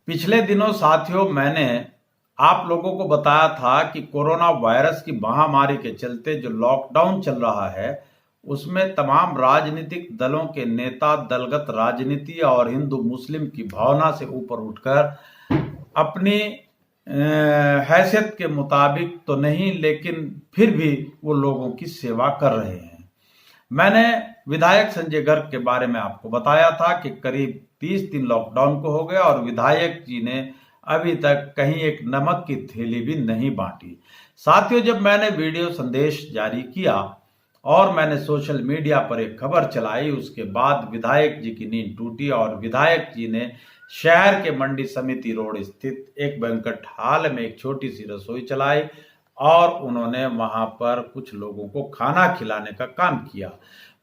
पिछले दिनों साथियों मैंने आप लोगों को बताया था कि कोरोना वायरस की महामारी के चलते जो लॉकडाउन चल रहा है उसमें तमाम राजनीतिक दलों के नेता दलगत राजनीति और हिंदू मुस्लिम की भावना से ऊपर उठकर अपनी हैसियत के मुताबिक तो नहीं लेकिन फिर भी वो लोगों की सेवा कर रहे हैं। मैंने विधायक संजय गर्ग के बारे में आपको बताया था कि करीब 30 दिन लॉकडाउन को हो गया और विधायक जी ने अभी तक कहीं एक नमक की थैली भी नहीं बांटी। साथियों, जब मैंने वीडियो संदेश जारी किया और मैंने सोशल मीडिया पर एक खबर चलाई, उसके बाद विधायक जी की नींद टूटी और विधायक जी ने शहर के मंडी समिति रोड स्थित एक बैंक्वेट हॉल में एक छोटी सी रसोई चलाई और उन्होंने वहां पर कुछ लोगों को खाना खिलाने का काम किया।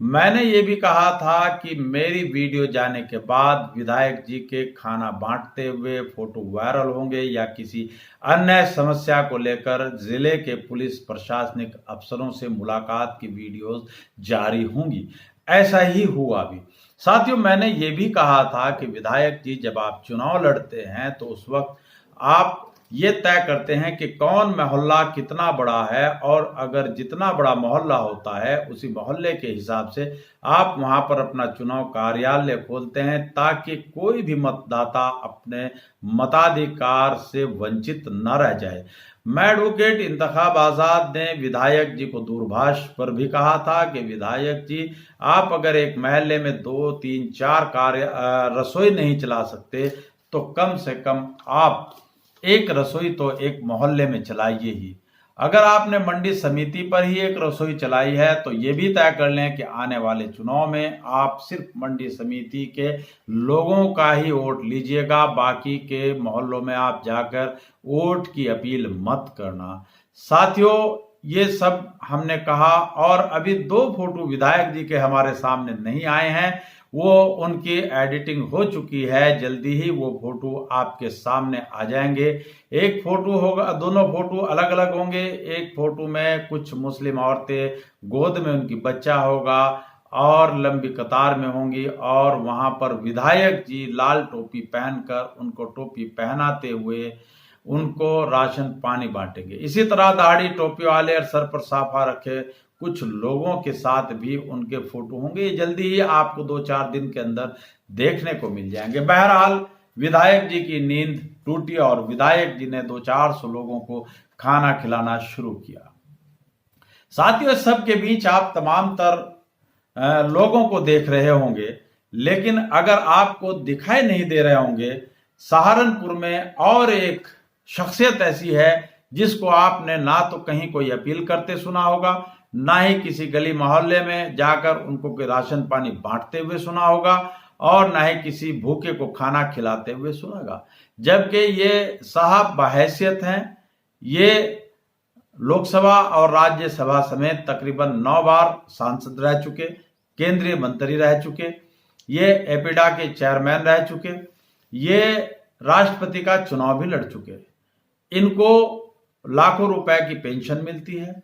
मैंने ये भी कहा था कि मेरी वीडियो जाने के बाद विधायक जी के खाना बांटते हुए फोटो वायरल होंगे या किसी अन्य समस्या को लेकर जिले के पुलिस प्रशासनिक अफसरों से मुलाकात की वीडियोस जारी होंगी। ऐसा ही हुआ भी। साथियों, मैंने ये भी कहा था कि विधायक जी जब आप चुनाव लड़ते हैं तो उस वक्त आप ये तय करते हैं कि कौन मोहल्ला कितना बड़ा है और अगर जितना बड़ा मोहल्ला होता है उसी मोहल्ले के हिसाब से आप वहां पर अपना चुनाव कार्यालय खोलते हैं ताकि कोई भी मतदाता अपने मताधिकार से वंचित न रह जाए। मैं एडवोकेट इंतखाब आजाद ने विधायक जी को दूरभाष पर भी कहा था कि विधायक जी, आप अगर एक महल्ले में 2, 3, 4 रसोई नहीं चला सकते तो कम से कम आप एक रसोई तो एक मोहल्ले में चलाइए ही। अगर आपने मंडी समिति पर ही एक रसोई चलाई है तो ये भी तय कर लें कि आने वाले चुनाव में आप सिर्फ मंडी समिति के लोगों का ही वोट लीजिएगा, बाकी के मोहल्लों में आप जाकर वोट की अपील मत करना। साथियों, ये सब हमने कहा और अभी 2 फोटो विधायक जी के हमारे सामने नहीं आए हैं, वो उनकी एडिटिंग हो चुकी है। जल्दी ही वो फोटो आपके सामने आ जाएंगे। एक फोटो होगा, दोनों फोटो अलग अलग होंगे। एक फोटो में कुछ मुस्लिम औरतें गोद में उनकी बच्चा होगा और लंबी कतार में होंगी और वहां पर विधायक जी लाल टोपी पहनकर उनको टोपी पहनाते हुए उनको राशन पानी बांटेंगे। इसी तरह दाढ़ी टोपी वाले और सर पर साफा रखे कुछ लोगों के साथ भी उनके फोटो होंगे। ये जल्दी ही आपको 2-4 दिन के अंदर देखने को मिल जाएंगे। बहरहाल, विधायक जी की नींद टूटी और विधायक जी ने 200-400 लोगों को खाना खिलाना शुरू किया। साथियों, सबके बीच आप तमाम तर लोगों को देख रहे होंगे, लेकिन अगर आपको दिखाई नहीं दे रहे होंगे, सहारनपुर में और एक शख्सियत ऐसी है जिसको आपने ना तो कहीं कोई अपील करते सुना होगा, ना ही किसी गली मोहल्ले में जाकर उनको कोई राशन पानी बांटते हुए सुना होगा और ना ही किसी भूखे को खाना खिलाते हुए सुना होगा। जबकि ये साहब बहैसियत हैं। ये लोकसभा और राज्यसभा समेत तकरीबन 9 बार सांसद रह चुके, केंद्रीय मंत्री रह चुके, ये एपिडा के चेयरमैन रह चुके, ये राष्ट्रपति का चुनाव भी लड़ चुके। इनको लाखों रुपए की पेंशन मिलती है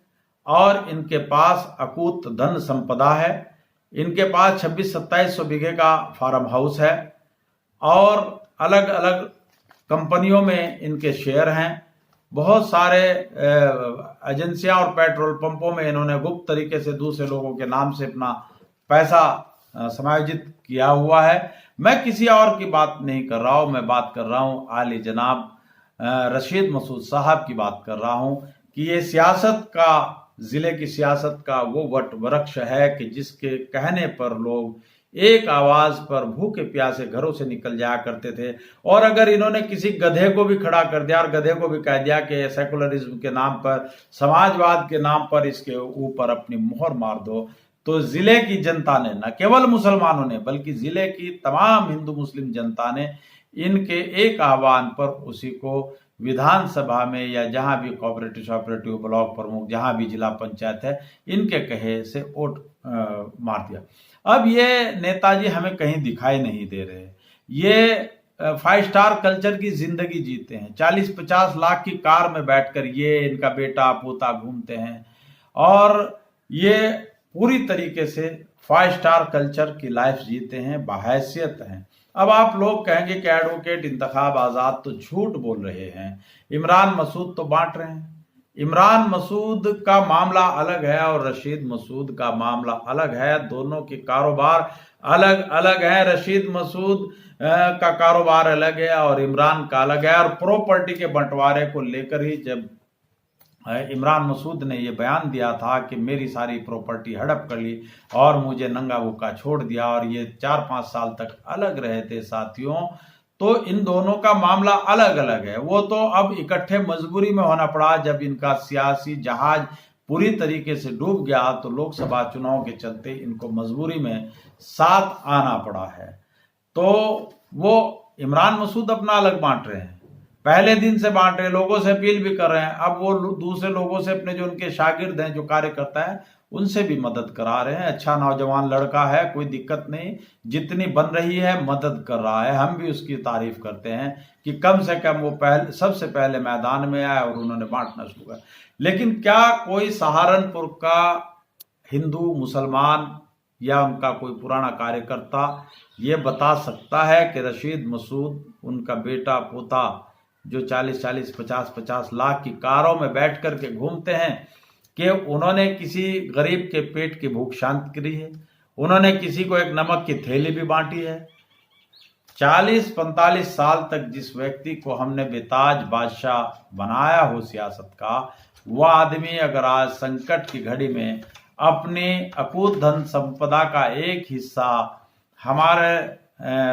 और इनके पास अकूत धन संपदा है। इनके पास 26-2700 बीघे का फार्म हाउस है और अलग अलग कंपनियों में इनके शेयर हैं। बहुत सारे एजेंसियां और पेट्रोल पंपों में इन्होंने गुप्त तरीके से दूसरे लोगों के नाम से अपना पैसा समायोजित किया हुआ है। मैं किसी और की बात नहीं कर रहा हूं, मैं बात कर रहा हूं आली जनाब रशीद मसूद साहब की बात कर रहा हूं कि ये सियासत का, जिले की सियासत का वो वट वृक्ष है कि जिसके कहने पर लोग एक आवाज पर भूखे प्यासे घरों से निकल जाया करते थे। और अगर इन्होंने किसी गधे को भी खड़ा कर दिया और गधे को भी कह दिया कि सेकुलरिज्म के नाम पर, समाजवाद के नाम पर इसके ऊपर अपनी मोहर मार दो, तो जिले की जनता ने, न केवल मुसलमानों ने बल्कि जिले की तमाम हिंदू मुस्लिम जनता ने इनके एक आह्वान पर उसी को विधानसभा में या जहां भी कोऑपरेटिव ब्लॉक प्रमुख, जहां भी जिला पंचायत है, इनके कहे से वोट मार दिया। अब ये नेताजी हमें कहीं दिखाई नहीं दे रहे। ये 5 स्टार कल्चर की जिंदगी जीते हैं। 40-50 लाख की कार में बैठकर ये, इनका बेटा पोता घूमते हैं और ये पूरी तरीके से 5 स्टार कल्चर की लाइफ जीते हैं, बाहैसियत हैं। अब आप लोग कहेंगे कि एडवोकेट इंतखाब आजाद तो झूठ बोल रहे हैं, इमरान मसूद तो बांट रहे हैं। इमरान मसूद का मामला अलग है और रशीद मसूद का मामला अलग है, दोनों के कारोबार अलग अलग है। रशीद मसूद का कारोबार अलग है और इमरान का अलग है। और प्रॉपर्टी के बंटवारे को लेकर ही जब इमरान मसूद ने यह बयान दिया था कि मेरी सारी प्रॉपर्टी हड़प कर ली और मुझे नंगा भूखा छोड़ दिया और ये 4-5 साल तक अलग रहे थे साथियों, तो इन दोनों का मामला अलग अलग है। वो तो अब इकट्ठे मजबूरी में होना पड़ा, जब इनका सियासी जहाज पूरी तरीके से डूब गया तो लोकसभा चुनाव के चलते इनको मजबूरी में साथ आना पड़ा है। तो वो इमरान मसूद अपना अलग बांट रहे हैं, पहले दिन से बांट रहे, लोगों से अपील भी कर रहे हैं। अब वो दूसरे लोगों से, अपने जो उनके शागिर्द हैं, जो कार्यकर्ता हैं, उनसे भी मदद करा रहे हैं। अच्छा नौजवान लड़का है, कोई दिक्कत नहीं, जितनी बन रही है मदद कर रहा है, हम भी उसकी तारीफ करते हैं कि कम से कम वो सबसे पहले मैदान में आए और उन्होंने बांटना शुरू किया। लेकिन क्या कोई सहारनपुर का हिंदू मुसलमान या उनका कोई पुराना कार्यकर्ता ये बता सकता है कि रशीद मसूद, उनका बेटा पोता जो 40-40, 50-50 लाख की कारों में बैठ करके घूमते हैं, कि उन्होंने किसी गरीब के पेट की भूख शांत करी है? उन्होंने किसी को एक नमक की थैली भी बांटी है? 40-45 साल तक जिस व्यक्ति को हमने बेताज बादशाह बनाया हो सियासत का, वह आदमी अगर आज संकट की घड़ी में अपनी अकूत धन संपदा का एक हिस्सा हमारे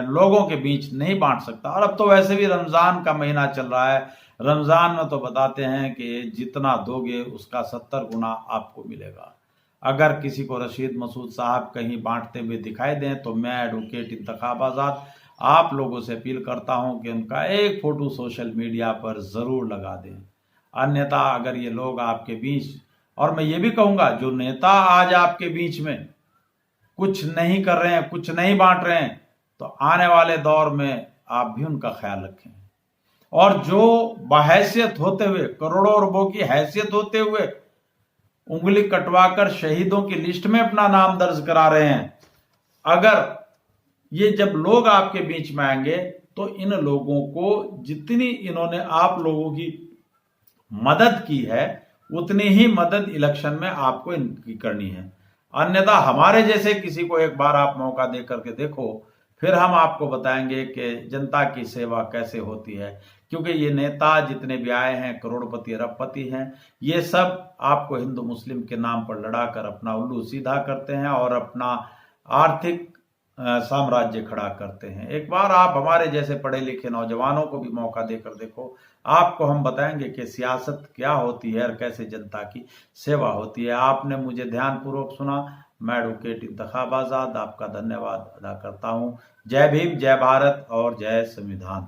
लोगों के बीच नहीं बांट सकता। और अब तो वैसे भी रमजान का महीना चल रहा है, रमजान में तो बताते हैं कि जितना दोगे उसका 70 गुना आपको मिलेगा। अगर किसी को रशीद मसूद साहब कहीं बांटते हुए दिखाई दें तो मैं एडवोकेट इंतखाब आजाद आप लोगों से अपील करता हूं कि उनका एक फोटो सोशल मीडिया पर जरूर लगा दें। अन्यथा अगर ये लोग आपके बीच, और मैं ये भी कहूंगा जो नेता आज आपके बीच में कुछ नहीं कर रहे हैं, कुछ नहीं बांट रहे हैं, तो आने वाले दौर में आप भी उनका ख्याल रखें। और जो बहैसियत होते हुए, करोड़ों अरबों की हैसियत होते हुए उंगली कटवाकर शहीदों की लिस्ट में अपना नाम दर्ज करा रहे हैं, अगर ये जब लोग आपके बीच में आएंगे तो इन लोगों को जितनी इन्होंने आप लोगों की मदद की है उतनी ही मदद इलेक्शन में आपको इनकी करनी है। अन्यथा हमारे जैसे किसी को एक बार आप मौका दे करके देखो, फिर हम आपको बताएंगे कि जनता की सेवा कैसे होती है। क्योंकि ये नेता जितने भी आए हैं, करोड़पति अरबपति हैं, ये सब आपको हिंदू मुस्लिम के नाम पर लड़ाकर अपना उल्लू सीधा करते हैं और अपना आर्थिक साम्राज्य खड़ा करते हैं। एक बार आप हमारे जैसे पढ़े लिखे नौजवानों को भी मौका देकर देखो, आपको हम बताएंगे कि सियासत क्या होती है और कैसे जनता की सेवा होती है। आपने मुझे ध्यानपूर्वक सुना, मैं एडवोकेट इंतखाब आजाद आपका धन्यवाद अदा करता हूं। जय भीम, जय भारत और जय संविधान।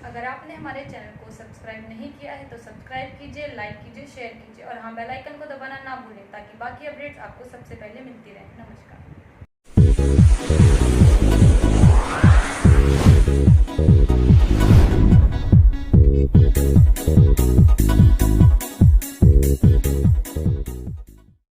अगर आपने हमारे चैनल को सब्सक्राइब नहीं किया है तो सब्सक्राइब कीजिए, लाइक कीजिए, शेयर कीजिए और हाँ बेल आइकन को दबाना ना भूलें ताकि बाकी अपडेट्स आपको सबसे पहले मिलती रहें। नमस्कार।